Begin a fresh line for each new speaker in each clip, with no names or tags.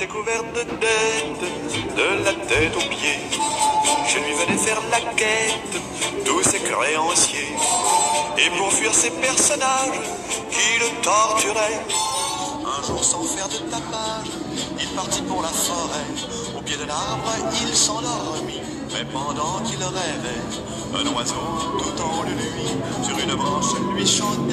était couverte de dettes, de la tête aux pieds. Je lui venais faire la quête, tous ses créanciers. Et pour fuir ces personnages qui le torturaient, un jour sans faire de tapage, il partit pour la forêt. Au pied de l'arbre, il s'endormit. Mais pendant qu'il rêvait, un oiseau tout en nuit sur une branche lui chantait.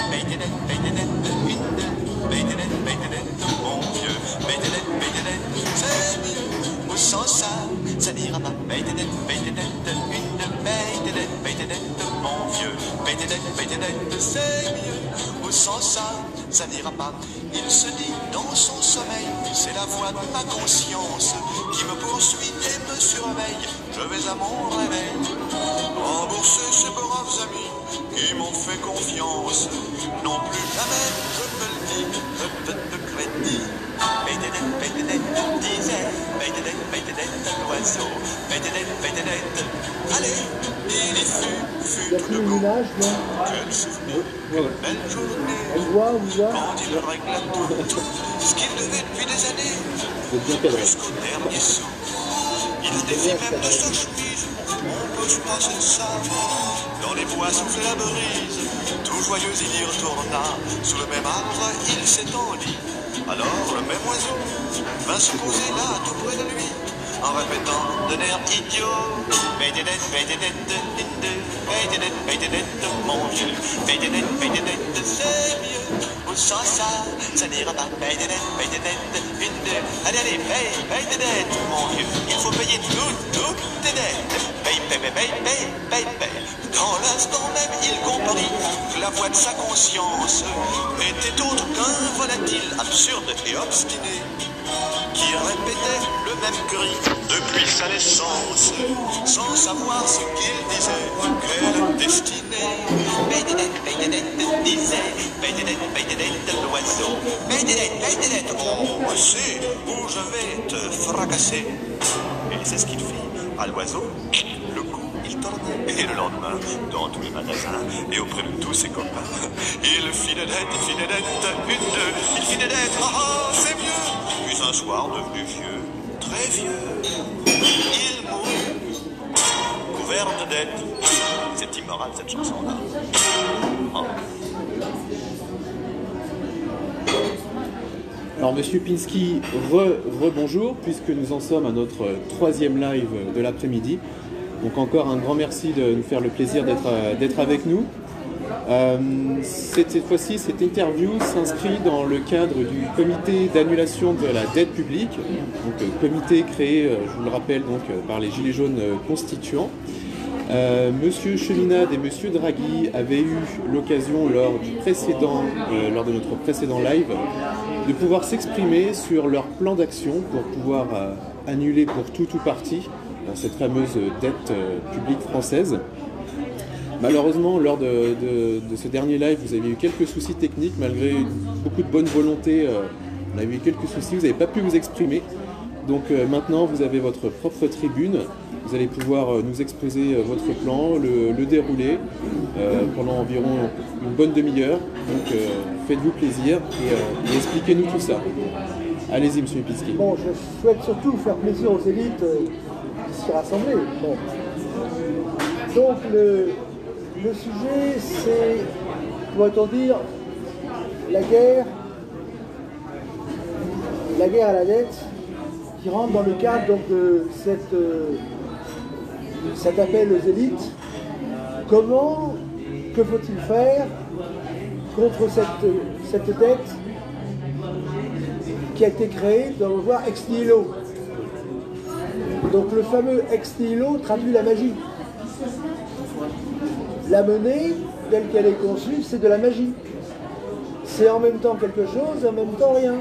Bédénette, bédénette, une, bédénette, bédénette, mon vieux, bédénette, bédénette, c'est mieux. Ou sans ça, ça n'ira pas. Bédénette, bédénette, une, bédénette, bédénette, mon vieux, bédénette, bédénette, c'est mieux. Ou sans ça n'ira pas. Il se dit dans son sommeil, c'est la voix de ma conscience qui me poursuit et me surveille. Je vais à mon réveil rembourser ces braves amis qui m'ont fait confiance. Non plus jamais, je me le dis, je donne de crédit. Bédénette, bédénette, disait bédénette, l'oiseau. Bédénette, bédénette, allez, il y fut tout de go. Quel souvenir, quelle belle journée. Quand il régla tout ce qu'il devait depuis des années, jusqu'au dernier sou. Il défie même de sa chemise, on peut se passer ça. Dans les bois soufflait la brise, tout joyeux il y retourna. Sous le même arbre il s'étendit. Alors le même oiseau vint se poser là tout près de lui, en répétant d'un air idiot: bédénette, bédénette, une, bédénette, bédénette, mon vieux, bédénette, bédénette, c'est mieux. Ou sans ça n'ira pas. Bédénette, bédénette, une, allez, allez, bédénette, mon vieux, il faut payer toutes tes dettes. Paye. Dans l'instant même, il comprit que la voix de sa conscience était autre qu'un volatile absurde et obstiné qui répétait le même cri depuis sa naissance, sans savoir ce qu'il disait. Quelle destinée! Bédénette, bédénette, disait bédénette, l'oiseau. Bédénette, on sait où je vais te fracasser. Et c'est ce qu'il fit à l'oiseau. Le coup, il tordait. Et le lendemain, dans tous les magasins et auprès de tous ses copains, il fit des dettes, une, deux, il fit des dettes, c'est mieux. Puis un soir, devenu vieux, très vieux, il mourut, couvert de dettes. C'est immoral cette chanson-là. Hein?
Alors Monsieur Pinsky, rebonjour, puisque nous en sommes à notre troisième live de l'après-midi. Donc encore un grand merci de nous faire le plaisir d'être avec nous. Cette fois-ci, cette interview s'inscrit dans le cadre du comité d'annulation de la dette publique, donc comité créé, je vous le rappelle, donc, par les Gilets jaunes constituants. Monsieur Cheminade et Monsieur Draghi avaient eu l'occasion lors de notre précédent live de pouvoir s'exprimer sur leur plan d'action pour pouvoir annuler pour tout ou partie cette fameuse dette publique française. Malheureusement, lors de ce dernier live, vous avez eu quelques soucis techniques, malgré beaucoup de bonne volonté. On a eu quelques soucis, vous n'avez pas pu vous exprimer. Donc maintenant, vous avez votre propre tribune. Vous allez pouvoir nous exposer votre plan, le dérouler pendant environ une bonne demi-heure. Donc faites-vous plaisir et expliquez-nous tout ça. Allez-y, Monsieur Pinsky.
Bon, je souhaite surtout faire plaisir aux élites qui s'y rassemblées. Bon. Donc le sujet, c'est, pourrait-on dire, la guerre à la dette, qui rentre dans le cadre donc, de cet appel aux élites. Que faut-il faire contre cette dette qui a été créée, dans le voir, ex nihilo. Donc le fameux ex nihilo traduit la magie. La monnaie, telle qu'elle est conçue, c'est de la magie. C'est en même temps quelque chose et en même temps rien.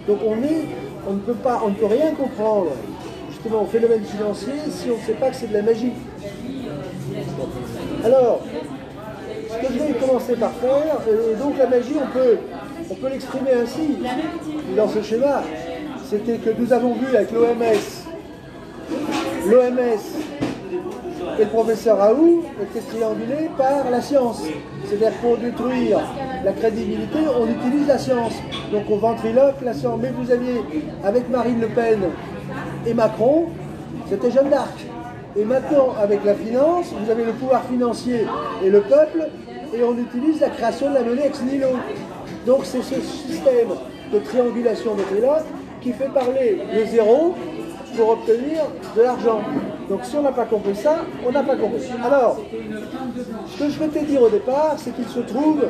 Donc on ne peut rien comprendre, justement, au phénomène financier si on ne sait pas que c'est de la magie. Alors, ce que je vais commencer par faire, donc la magie, on peut l'exprimer ainsi, dans ce schéma, c'était que nous avons vu avec l'OMS Et le professeur Raoult était triangulé par la science. C'est-à-dire pour détruire la crédibilité, on utilise la science. Donc on ventriloque la science. Mais vous aviez, avec Marine Le Pen et Macron, c'était Jeanne d'Arc. Et maintenant, avec la finance, vous avez le pouvoir financier et le peuple, et on utilise la création de la monnaie ex nihilo. Donc c'est ce système de triangulation de triloque qui fait parler le zéro pour obtenir de l'argent. Donc si on n'a pas compris ça, on n'a pas compris. Alors, ce que je vais te dire au départ, c'est qu'il se trouve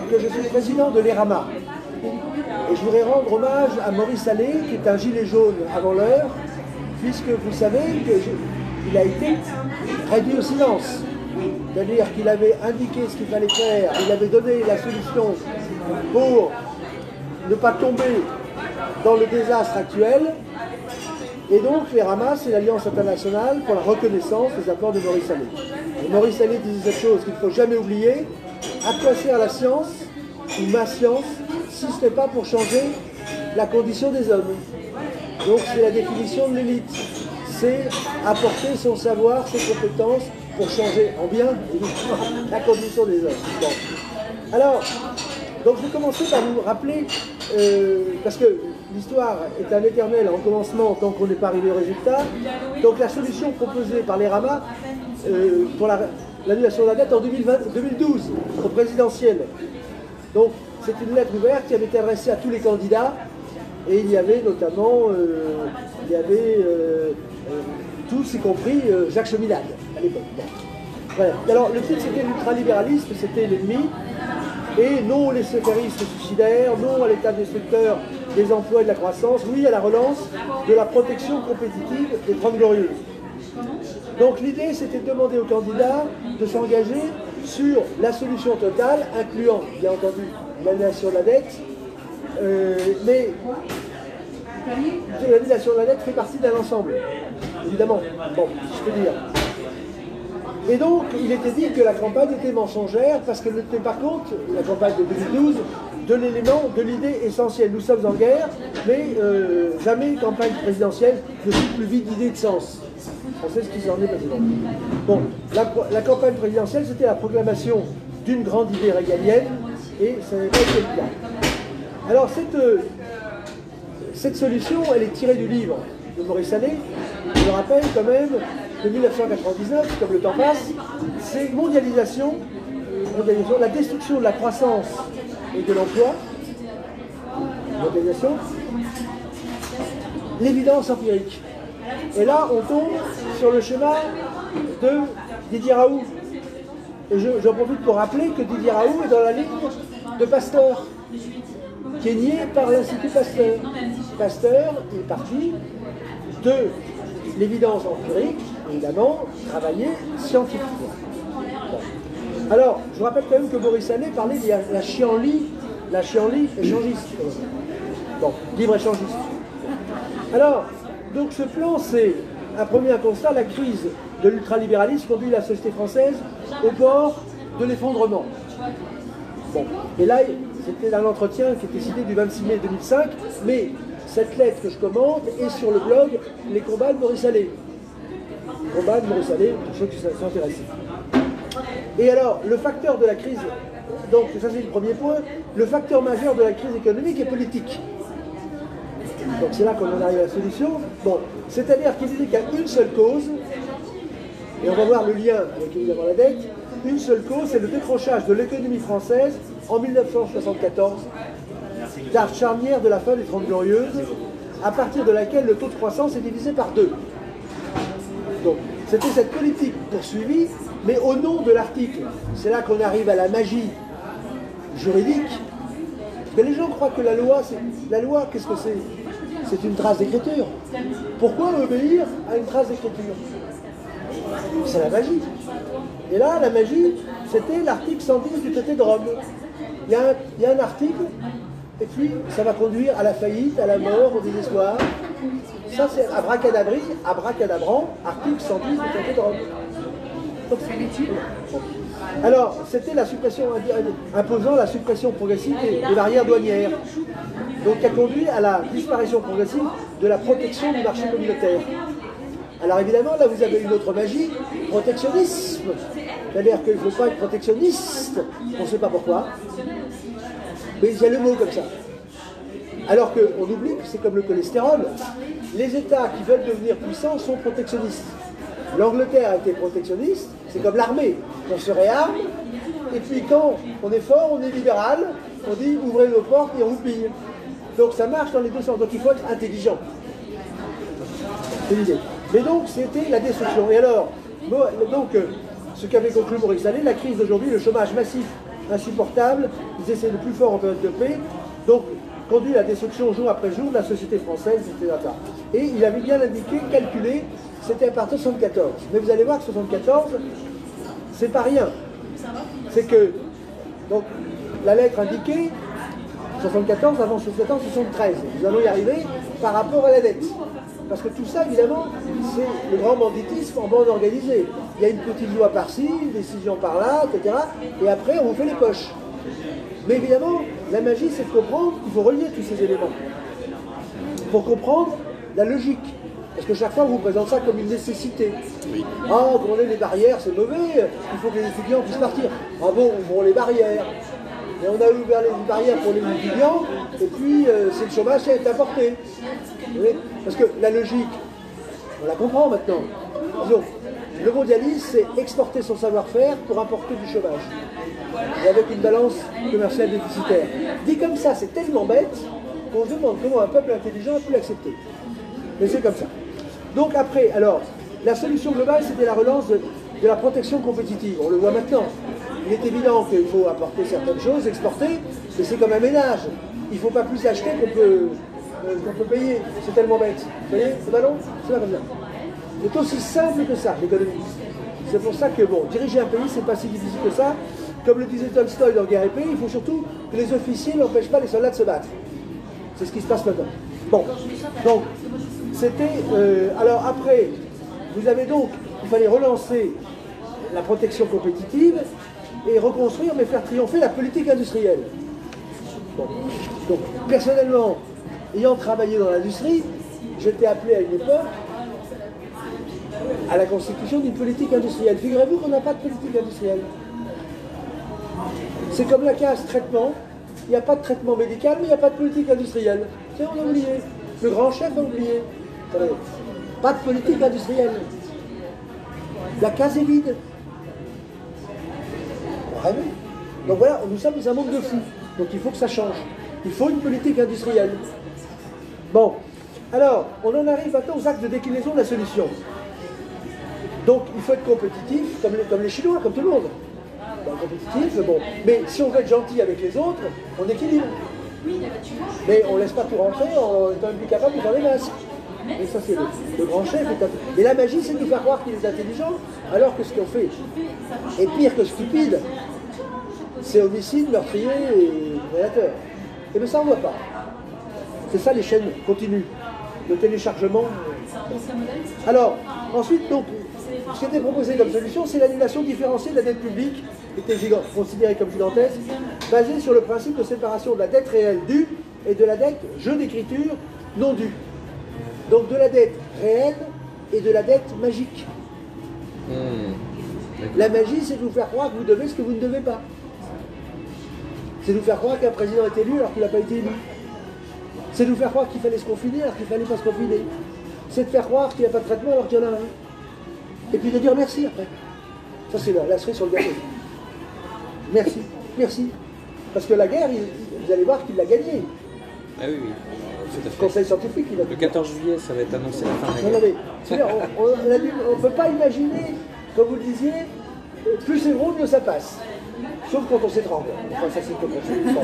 que je suis président de l'ERAMA. Et je voudrais rendre hommage à Maurice Allais, qui est un gilet jaune avant l'heure, puisque vous savez qu'il a été réduit au silence. C'est-à-dire qu'il avait indiqué ce qu'il fallait faire, il avait donné la solution pour ne pas tomber dans le désastre actuel. Et donc, l'ERAMA, c'est l'Alliance internationale pour la reconnaissance des apports de Maurice Allais. Et Maurice Allais disait cette chose qu'il ne faut jamais oublier. À quoi sert la science, ou ma science, si ce n'est pas pour changer la condition des hommes? Donc, c'est la définition de l'élite. C'est apporter son savoir, ses compétences, pour changer en bien, évidemment, la condition des hommes. Bon. Alors, donc je vais commencer par vous rappeler, parce que l'histoire est un éternel recommencement tant qu'on n'est pas arrivé au résultat. Donc la solution proposée par l'ERAMA pour l'annulation de la dette en 2012, au présidentiel. Donc c'est une lettre ouverte qui avait été adressée à tous les candidats, et il y avait notamment, tous, y compris Jacques Cheminade, à l'époque. Bon. Voilà. Alors le titre c'était l'ultralibéralisme, c'était l'ennemi. Et non aux laissez-fairistes suicidaires, non à l'état destructeur des emplois et de la croissance, oui à la relance de la protection compétitive des 30 glorieuses. Donc l'idée c'était de demander aux candidats de s'engager sur la solution totale, incluant bien entendu l'annulation de la dette, mais l'annulation de la dette fait partie d'un ensemble, évidemment, bon, je peux dire. Et donc, il était dit que la campagne était mensongère parce qu'elle ne tenait pas compte, la campagne de 2012, de l'élément, de l'idée essentielle. Nous sommes en guerre, mais jamais une campagne présidentielle ne fut plus vide d'idées de sens. On sait ce qui s'en est passé. Bon, la campagne présidentielle, c'était la proclamation d'une grande idée régalienne, et ça n'avait pas été le cas. Alors, cette solution, elle est tirée du livre de Maurice Allais. Je le rappelle quand même, de 1999, comme le temps passe, c'est mondialisation, la destruction de la croissance et de l'emploi, mondialisation, l'évidence empirique. Et là, on tombe sur le schéma de Didier Raoult. Et j'en profite pour rappeler que Didier Raoult est dans la ligne de Pasteur, qui est nié par l'Institut Pasteur. Pasteur est parti de l'évidence empirique, évidemment, travaillée scientifiquement. Bon. Alors, je vous rappelle quand même que Maurice Allais parlait de la chienlit échangiste. Bon, libre échangiste. Alors, donc ce plan, c'est un premier constat, la crise de l'ultralibéralisme conduit la société française au bord de l'effondrement. Bon, et là, c'était un entretien qui était cité du 26 mai 2005, mais cette lettre que je commente est sur le blog Les combats de Maurice Allais. Les combats de Maurice Allais, pour ceux qui sont intéressés. Et alors, le facteur de la crise, donc ça c'est le premier point, le facteur majeur de la crise économique est politique. Donc c'est là qu'on en arrive à la solution. Bon, c'est-à-dire qu'il dit qu'il y a une seule cause, et on va voir le lien avec évidemment la dette, une seule cause, c'est le décrochage de l'économie française en 1974, date charnière de la fin des 30 Glorieuses, à partir de laquelle le taux de croissance est divisé par 2. Donc, c'était cette politique poursuivie, mais au nom de l'article. C'est là qu'on arrive à la magie juridique. Mais les gens croient que la loi, qu'est-ce que c'est? C'est une trace d'écriture. Pourquoi obéir à une trace d'écriture? C'est la magie. Et là, la magie, c'était l'article 110 du traité de Rome. Il y a un article, et puis ça va conduire à la faillite, à la mort, au désespoir. Ça, c'est abracadabrant, article 110 du traité de Rome. Donc, alors, c'était la suppression, imposant la suppression progressive des barrières douanières, donc qui a conduit à la disparition progressive de la protection du marché communautaire. Alors évidemment, là vous avez une autre magie, protectionnisme. C'est-à-dire qu'il ne faut pas être protectionniste, on ne sait pas pourquoi. Mais il y a le mot comme ça. Alors qu'on oublie que c'est comme le cholestérol. Les États qui veulent devenir puissants sont protectionnistes. L'Angleterre a été protectionniste, c'est comme l'armée. On se réarme, et puis quand on est fort, on est libéral, on dit ouvrez nos portes et on vous pille. Donc ça marche dans les deux sens, donc il faut être intelligent. C'est l'idée. Mais donc c'était la destruction. Et alors, donc ce qu'avait conclu Maurice Allais, la crise d'aujourd'hui, le chômage massif insupportable, ils essaient le plus fort en période de paix, donc conduit à la destruction jour après jour de la société française, etc. Et il avait bien indiqué, calculé, c'était à partir de 74. Mais vous allez voir que 74, c'est pas rien. C'est que, donc, la lettre indiquée, 74, avant 74, 73. Nous allons y arriver par rapport à la dette. Parce que tout ça, évidemment, c'est le grand banditisme en bande organisée. Il y a une petite loi par-ci, une décision par-là, etc. Et après, on vous fait les poches. Mais évidemment, la magie, c'est de comprendre qu'il faut relier tous ces éléments. Pour comprendre la logique. Parce que chaque fois, on vous présente ça comme une nécessité.
Oui.
Ah, gronder les barrières, c'est mauvais, il faut que les étudiants puissent partir. Ah bon, ouvrons les barrières. Et on a ouvert les barrières pour les étudiants, et puis c'est le chômage qui a été apporté. Vous voyez ? Parce que la logique, on la comprend maintenant. Disons, le mondialisme, c'est exporter son savoir-faire pour importer du chômage. Et avec une balance commerciale déficitaire. Dit comme ça, c'est tellement bête qu'on se demande comment un peuple intelligent a pu l'accepter. Mais c'est comme ça. Donc après, alors, la solution globale, c'était la relance de la protection compétitive. On le voit maintenant. Il est évident qu'il faut apporter certaines choses, exporter, mais c'est comme un ménage. Il ne faut pas plus acheter qu'on peut payer. C'est tellement bête. Vous voyez, ce ballon, c'est là comme ça. C'est aussi simple que ça, l'économie. C'est pour ça que, bon, diriger un pays, c'est pas si difficile que ça. Comme le disait Tolstoï dans Guerre et Paix, il faut surtout que les officiers n'empêchent pas les soldats de se battre. C'est ce qui se passe maintenant. Bon, donc, c'était... alors après, vous avez donc, il fallait relancer la protection compétitive et reconstruire, mais faire triompher la politique industrielle. Bon. Donc, personnellement, ayant travaillé dans l'industrie, j'étais appelé à une époque à la constitution d'une politique industrielle. Figurez-vous qu'on n'a pas de politique industrielle. C'est comme la case traitement, il n'y a pas de traitement médical, mais il n'y a pas de politique industrielle. C'est on a oublié. Le grand chef a oublié. Pas de politique industrielle. La case est vide. Vraiment. Donc voilà, nous sommes dans un monde de fous. Donc il faut que ça change. Il faut une politique industrielle. Bon, alors, on en arrive maintenant aux actes de déclinaison de la solution. Donc il faut être compétitif, comme les Chinois, comme tout le monde. Donc, compétitif, bon. Mais si on veut être gentil avec les autres, on équilibre. Mais on ne laisse pas tout rentrer, on est quand même plus capable de faire les masques. Et ça, c'est le grand chef. Et la magie, c'est de nous faire croire qu'il est intelligent, alors que ce qu'on fait est pire que stupide. C'est homicide, meurtrier et prédateur. Et bien ça, on ne voit pas. C'est ça les chaînes continues. Le téléchargement. Alors, ensuite, donc, ce qui était proposé comme solution, c'est l'annulation différenciée de la dette publique, qui était considérée comme gigantesque, basée sur le principe de séparation de la dette réelle due et de la dette jeu d'écriture non due. Donc de la dette réelle et de la dette magique. La magie, c'est de vous faire croire que vous devez ce que vous ne devez pas. C'est de vous faire croire qu'un président est élu alors qu'il n'a pas été élu. C'est de vous faire croire qu'il fallait se confiner alors qu'il ne fallait pas se confiner. C'est de faire croire qu'il n'y a pas de traitement alors qu'il y en a un. Et puis de dire merci après. Ça, c'est la cerise sur le gâteau. Merci, merci. Parce que la guerre, vous allez voir qu'il l'a gagnée.
Ah oui, oui.
Le conseil scientifique, il a
Le 14 juillet, ça va être annoncé la fin de la guerre.
On ne peut pas imaginer, comme vous le disiez, plus c'est gros, mieux ça passe. Sauf quand on s'étrangle. Enfin, ça c'est comme ça.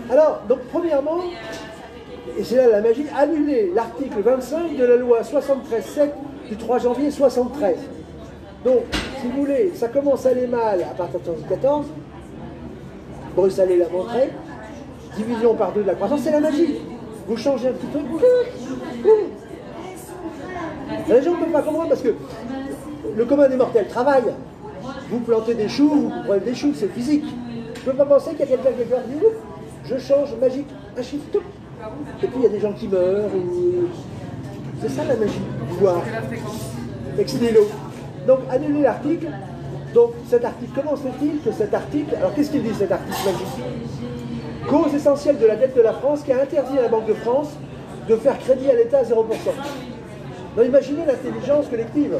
Alors, donc premièrement, et c'est là la magie, annuler l'article 25 de la loi 73-7 du 3 janvier 73. Donc, si vous voulez, ça commence à aller mal à partir de 1914. Bruce Allais l'a montré. Division par 2 de la croissance, c'est la magie. Vous changez un petit truc, les gens ne peuvent pas comprendre parce que le commun des mortels travaille. Vous plantez des choux, vous prenez des choux, c'est physique. Je ne peux pas penser qu'il y a quelqu'un qui va dire je change magique, un chiffre, tout. Et puis il y a des gens qui meurent, ou... C'est ça la magie, voir. Ex-nihilo. Donc, annuler l'article. Donc, cet article, comment se fait-il que cet article... Alors, qu'est-ce qu'il dit, cet article magique? Cause essentielle de la dette de la France qui a interdit à la Banque de France de faire crédit à l'État à 0%. Donc, imaginez l'intelligence collective.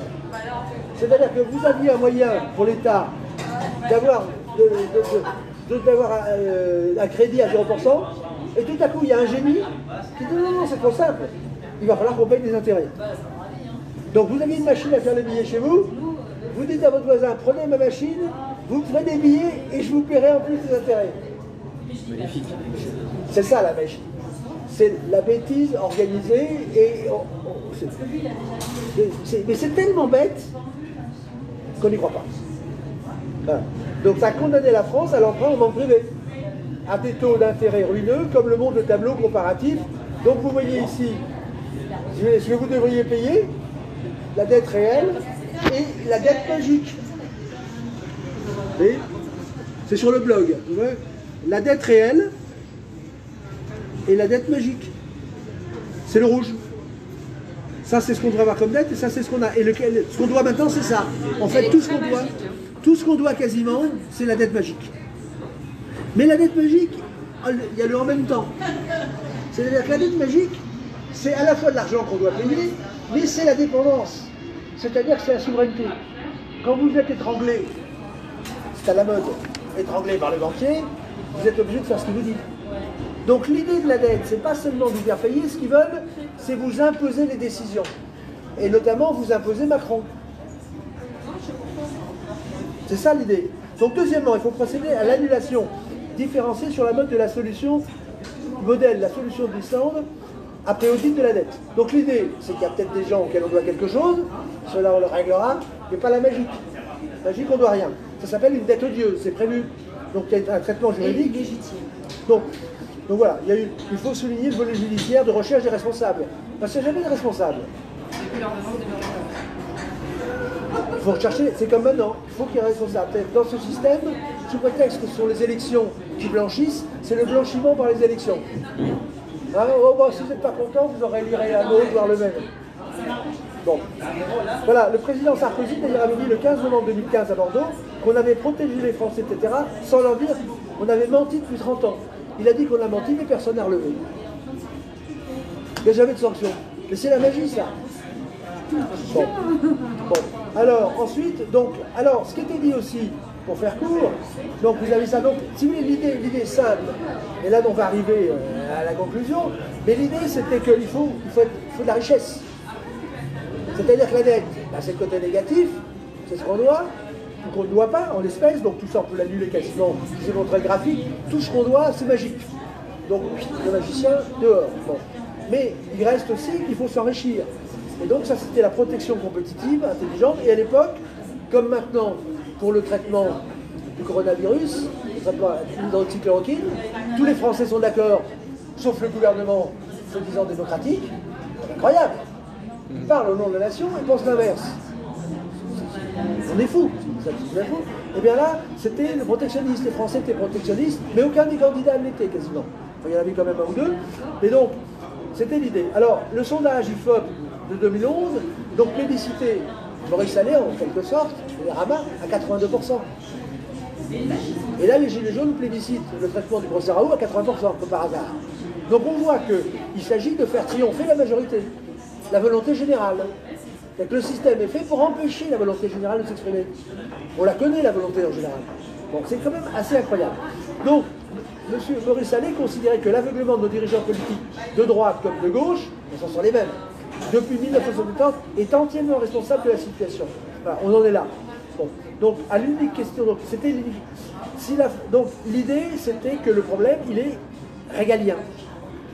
C'est-à-dire que vous aviez un moyen pour l'État d'avoir un crédit à 0%, et tout à coup, il y a un génie qui dit non, c'est trop simple. Il va falloir qu'on paye des intérêts. Donc, vous aviez une machine à faire des billets chez vous, vous dites à votre voisin, prenez ma machine, vous ferez des billets et je vous paierai en plus des intérêts.
Magnifique.
C'est ça la magie. C'est la bêtise organisée et... mais c'est tellement bête qu'on n'y croit pas. Voilà. Donc ça a condamné la France à l'emprunt en banque privée, à des taux d'intérêt ruineux, comme le montre le tableau comparatif. Donc vous voyez ici ce que vous devriez payer, la dette réelle et la dette magique. Vous voyez, c'est sur le blog. Vous voyez, la dette réelle et la dette magique. C'est le rouge. Ça, c'est ce qu'on doit avoir comme dette et ça, c'est ce qu'on a. Et ce qu'on doit maintenant, c'est ça. En fait, tout ce qu'on doit quasiment, c'est la dette magique. Mais la dette magique, il y a le en même temps. C'est-à-dire que la dette magique, c'est à la fois de l'argent qu'on doit payer, mais c'est la dépendance. C'est-à-dire que c'est la souveraineté. Quand vous êtes étranglé, c'est à la mode, étranglé par le banquier, vous êtes obligé de faire ce qu'il vous dit. Donc l'idée de la dette, c'est pas seulement de vous faire payer, ce qu'ils veulent, c'est vous imposer les décisions. Et notamment vous imposer Macron. C'est ça l'idée. Donc deuxièmement, il faut procéder à l'annulation différenciée sur la mode de la solution modèle, la solution de l'Islande, après audit de la dette. Donc l'idée, c'est qu'il y a peut-être des gens auxquels on doit quelque chose, cela on le réglera, mais pas la magique. La magique, on ne doit rien. Ça s'appelle une dette odieuse, c'est prévu. Donc il y a un traitement juridique.
Légitime.
Donc voilà, il faut souligner le volet judiciaire de recherche des responsables. Parce qu'il n'y a jamais de responsable. Il faut rechercher, c'est comme maintenant, il faut qu'il y ait un responsable. Dans ce système, sous prétexte que ce sont les élections qui blanchissent, c'est le blanchiment par les élections. Hein, oh, bon, si vous n'êtes pas content, vous aurez liré un autre, voire le même. Bon. Voilà, le président Sarkozy d'ailleurs avait dit le 15 novembre 2015 à Bordeaux qu'on avait protégé les Français, etc., sans leur dire qu'on avait menti depuis 30 ans. Il a dit qu'on a menti, mais personne n'a relevé. Il n'y a jamais de sanction. Mais c'est la magie, ça. Bon. Alors, ensuite, alors, ce qui était dit aussi, pour faire court, donc vous avez ça. Donc, si vous voulez, l'idée est simple, et là, on va arriver à la conclusion, mais l'idée, c'était qu'il faut de la richesse. C'est-à-dire que la dette, bah, c'est le côté négatif, c'est ce qu'on doit, ou qu'on ne doit pas en espèces, donc tout ça, on peut l'annuler quasiment, c'est montré le graphique, tout ce qu'on doit, c'est magique. Donc, le magicien, dehors. Bon. Mais il reste aussi qu'il faut s'enrichir. Et donc ça c'était la protection compétitive, intelligente, et à l'époque, comme maintenant pour le traitement du coronavirus, le traitement d'hydroxychloroquine, tous les Français sont d'accord, sauf le gouvernement soi-disant démocratique, c'est incroyable. Ils parlent au nom de la nation et pensent l'inverse. On est fous, c'est fou. Et bien là, c'était le protectionniste, les Français étaient protectionnistes, mais aucun des candidats ne l'était quasiment. Enfin, il y en avait quand même un ou deux, et donc, c'était l'idée. Alors, le sondage IFOP de 2011, donc plébiscité Maurice Allais en quelque sorte, les Rama, à 82%. Et là, les Gilets jaunes plébiscitent le traitement du procès Raoult à 80%, comme par hasard. Donc on voit qu'il s'agit de faire triompher la majorité, la volonté générale. Donc le système est fait pour empêcher la volonté générale de s'exprimer. On la connaît, la volonté en général. Bon, c'est quand même assez incroyable. Donc, M. Maurice Allais considérait que l'aveuglement de nos dirigeants politiques, de droite comme de gauche, ce sont les mêmes, depuis 1970, est entièrement responsable de la situation. Voilà, on en est là. Bon. Donc, à l'unique question, donc l'idée, c'était que le problème, il est régalien.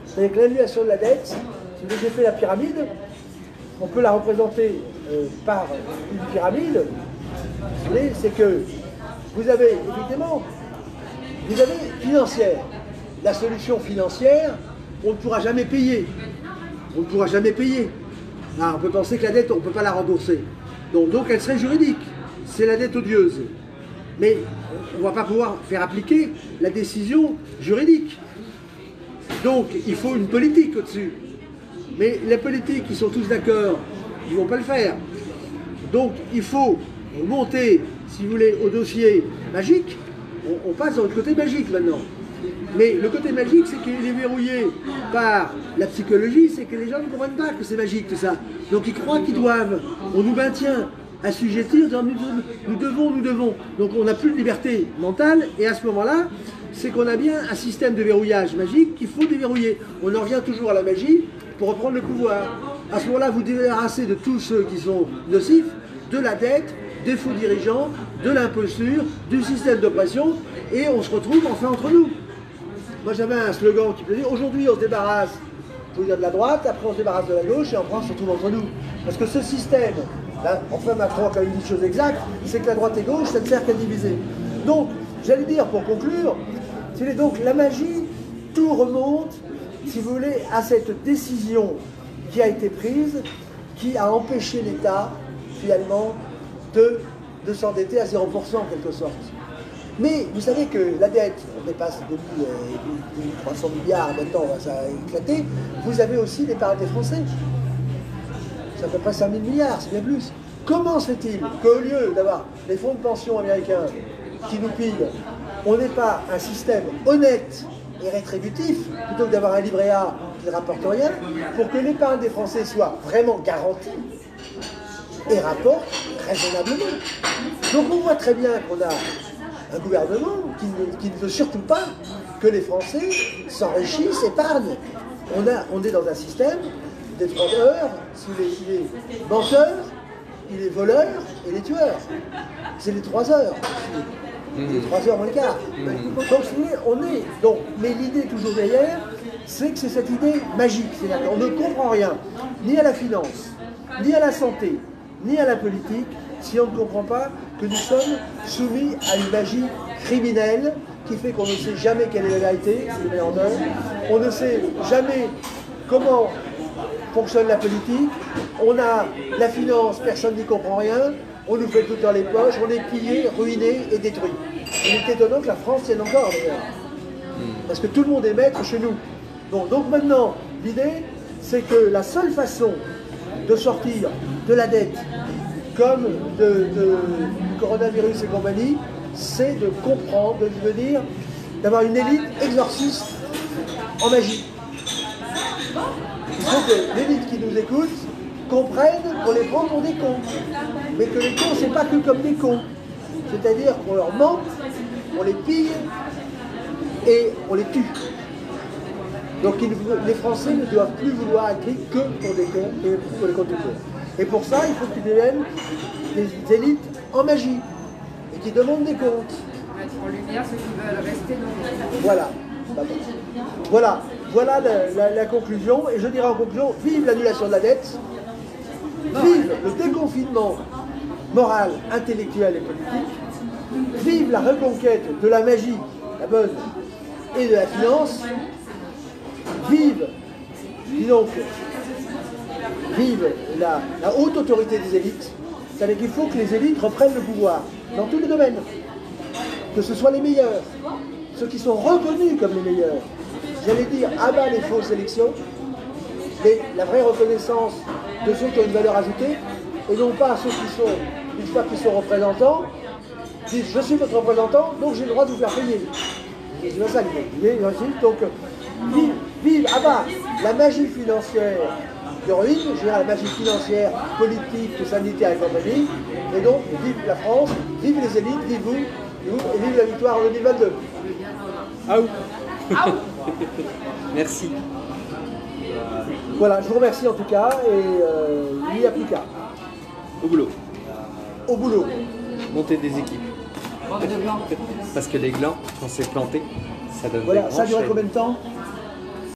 C'est-à-dire que l'annulation de la dette, si vous avez fait la pyramide, on peut la représenter par une pyramide. C'est que vous avez, évidemment, vous avez financière. La solution financière, on ne pourra jamais payer. On ne pourra jamais payer. Alors, on peut penser que la dette, on ne peut pas la rembourser. Donc elle serait juridique. C'est la dette odieuse. Mais on ne va pas pouvoir faire appliquer la décision juridique. Donc il faut une politique au-dessus. Mais les politiques, ils sont tous d'accord, ils ne vont pas le faire. Donc il faut monter, si vous voulez, au dossier magique. On passe dans le côté magique maintenant. Mais le côté magique, c'est qu'il est verrouillé par la psychologie, c'est que les gens ne comprennent pas que c'est magique tout ça. Donc ils croient qu'ils doivent. On nous maintient assujettis, nous devons. Donc on n'a plus de liberté mentale, et à ce moment-là, c'est qu'on a bien un système de verrouillage magique qu'il faut déverrouiller. On en revient toujours à la magie pour reprendre le pouvoir. À ce moment-là, vous débarrassez de tous ceux qui sont nocifs, de la dette, des faux dirigeants, de l'imposture, du système d'oppression, et on se retrouve enfin entre nous. Moi j'avais un slogan qui plaisait, aujourd'hui on se débarrasse, je veux dire, de la droite, après on se débarrasse de la gauche, et après on se retrouve entre nous. Parce que ce système, là, enfin Macron a quand même dit une chose exacte, c'est que la droite et gauche, ça ne sert qu'à diviser. Donc, j'allais dire pour conclure, donc la magie, tout remonte, si vous voulez, à cette décision qui a été prise, qui a empêché l'État, finalement, de s'endetter à 0% en quelque sorte. Mais vous savez que la dette, on dépasse 2300 milliards, maintenant ça a éclaté, vous avez aussi l'épargne des Français. C'est à peu près 5000 milliards, c'est bien plus. Comment se fait-il qu'au lieu d'avoir les fonds de pension américains qui nous pillent, on n'ait pas un système honnête et rétributif, plutôt que d'avoir un livret A qui ne rapporte rien, pour que l'épargne des Français soit vraiment garantie et rapporte raisonnablement. Donc on voit très bien qu'on a un gouvernement qui ne veut surtout pas que les Français s'enrichissent, épargnent. On est dans un système des fraudeurs, il est menteur, il est voleur et les tueurs. C'est les 3 heures. Les 3 heures moins le quart. Donc, mais l'idée toujours derrière, c'est que c'est cette idée magique. C'est-à-dire qu'on ne comprend rien, ni à la finance, ni à la santé, ni à la politique, si on ne comprend pas que nous sommes soumis à une magie criminelle qui fait qu'on ne sait jamais quelle est la vérité, c'est le méandre. On ne sait jamais comment fonctionne la politique. On a la finance, personne n'y comprend rien. On nous fait tout dans les poches, on est pillé, ruiné et détruit. Il est étonnant que la France tienne encore d'ailleurs. Parce que tout le monde est maître chez nous. Donc maintenant, l'idée, c'est que la seule façon de sortir de la dette, comme du coronavirus et compagnie, c'est de comprendre, de devenir, d'avoir une élite exorciste en magie. Il faut que l'élite qui nous écoute comprenne qu'on les prend pour des cons. Mais que les cons, c'est pas que comme des cons. C'est-à-dire qu'on leur ment, on les pille et on les tue. Donc les Français ne doivent plus vouloir être pris que pour des cons et pour les comptes du cons. Et pour ça, il faut qu'ils deviennent des élites en magie et qui demandent des comptes.
Mettre en lumière ceux qui veulent rester dans
Voilà la conclusion. Et je dirais en conclusion, vive l'annulation de la dette, vive le déconfinement moral, intellectuel et politique, vive la reconquête de la magie, la bonne, et de la finance, vive la haute autorité des élites. C'est-à-dire qu'il faut que les élites reprennent le pouvoir dans tous les domaines. Que ce soit les meilleurs, ceux qui sont reconnus comme les meilleurs. J'allais dire, abat les fausses élections, et la vraie reconnaissance de ceux qui ont une valeur ajoutée, et non pas ceux qui sont, une fois qu'ils sont représentants, disent je suis votre représentant, donc j'ai le droit de vous faire payer. C'est bien ça l'idée. Donc, vive, abat la magie financière de ruine, je dirais la magie financière, politique, sanitaire et compagnie, et donc vive la France, vive les élites, vive vous, et vive la victoire en 2022.
Merci.
Voilà, je vous remercie en tout cas, et il n'y a plus qu'à.
Au boulot.
Au boulot.
Monter des équipes. Parce que les glands, quand c'est planté, ça donne
Voilà,
des
ça a duré
branches.
combien de temps ?